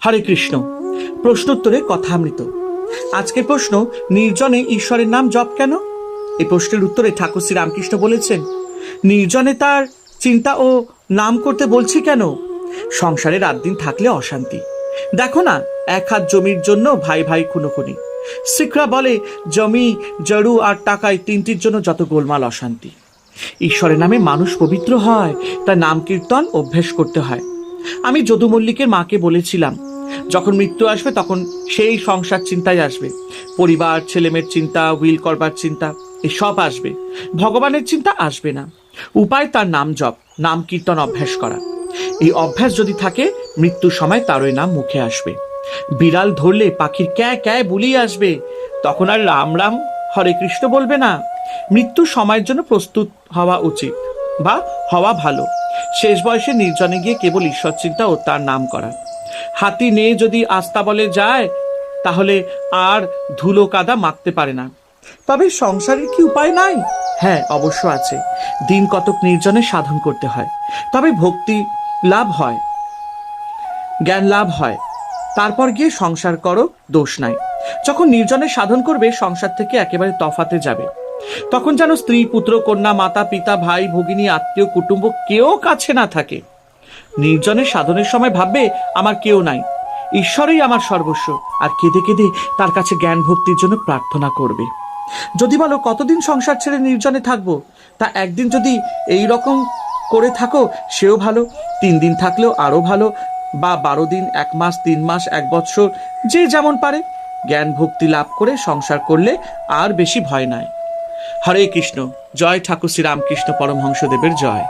হরে কৃষ্ণ। প্রশ্নোত্তরে কথামৃত। আজকের প্রশ্ন, নির্জনে ঈশ্বরের নাম জপ কেন? এই প্রশ্নের উত্তরে ঠাকুর শ্রী রামকৃষ্ণ বলেছেন, নির্জনে তার চিন্তা ও নাম করতে বলছি কেন? সংসারে রাত দিন থাকলে অশান্তি। দেখো না, এক হাত জমির জন্য ভাই ভাই খুনোখুনি। শিখরা বলে জমি, জড়ু আর টাকায় তিনটির জন্য যত গোলমাল অশান্তি। ঈশ্বরের নামে মানুষ পবিত্র হয়, তার নাম কীর্তন অভ্যেস করতে হয়। আমি যদু মল্লিকের মাকে বলেছিলাম, যখন মৃত্যু আসবে তখন সেই সংসার চিন্তাই আসবে, পরিবার ছেলেমেয়ের চিন্তা, উইল করবার চিন্তা, এসব আসবে, ভগবানের চিন্তা আসবে না। উপায় তার নাম জপ, নাম কীর্তন অভ্যাস করা। এই অভ্যাস যদি থাকে, মৃত্যুর সময় তার ওই নাম মুখে আসবে। বিড়াল ধরলে পাখির ক্যাঁ ক্যাঁ বুলিয়ে আসবে, তখন আর রাম রাম হরে কৃষ্ণ বলবে না। মৃত্যুর সময়ের জন্য প্রস্তুত হওয়া উচিত বা হওয়া ভালো। শেষ বয়সে নির্জনে গিয়ে কেবল ঈশ্বর চিন্তা ও তার নাম করা। হাতি নিয়ে যদি আস্তাবলে যায়, তাহলে আর ধুলো কাদা মাখতে পারে না। তবে সংসারের কি উপায় নাই? হ্যাঁ, অবশ্য আছে। দিন কতক নির্জনে সাধন করতে হয়, তবে ভক্তি লাভ হয়, জ্ঞান লাভ হয়। তারপর গিয়ে সংসার করো, দোষ নাই। যখন নির্জনে সাধন করবে, সংসার থেকে একেবারে তফাতে যাবে। তখন যেন স্ত্রী, পুত্র, কন্যা, মাতা, পিতা, ভাই, ভগিনী, আত্মীয়, কুটুম্ব কেউ কাছে না থাকে। নির্জনের সাধনের সময় ভাববে, আমার কেউ নাই, ঈশ্বরই আমার সর্বস্ব, আর কেঁদে কেঁদে তার কাছে জ্ঞান ভক্তির জন্য প্রার্থনা করবে। যদি বলো কতদিন সংসার ছেড়ে নির্জনে থাকবো, তা একদিন যদি এই রকম করে থাকো সেও ভালো, 3 দিন থাকলেও আরো ভালো, বা 12 দিন, 1 মাস, 3 মাস, 1 বৎসর, যে যেমন পারে। জ্ঞান ভক্তি লাভ করে সংসার করলে আর বেশি ভয় নাই। হরে কৃষ্ণ। জয় ঠাকুর শ্রী রামকৃষ্ণ পরমহংসদেবের জয়।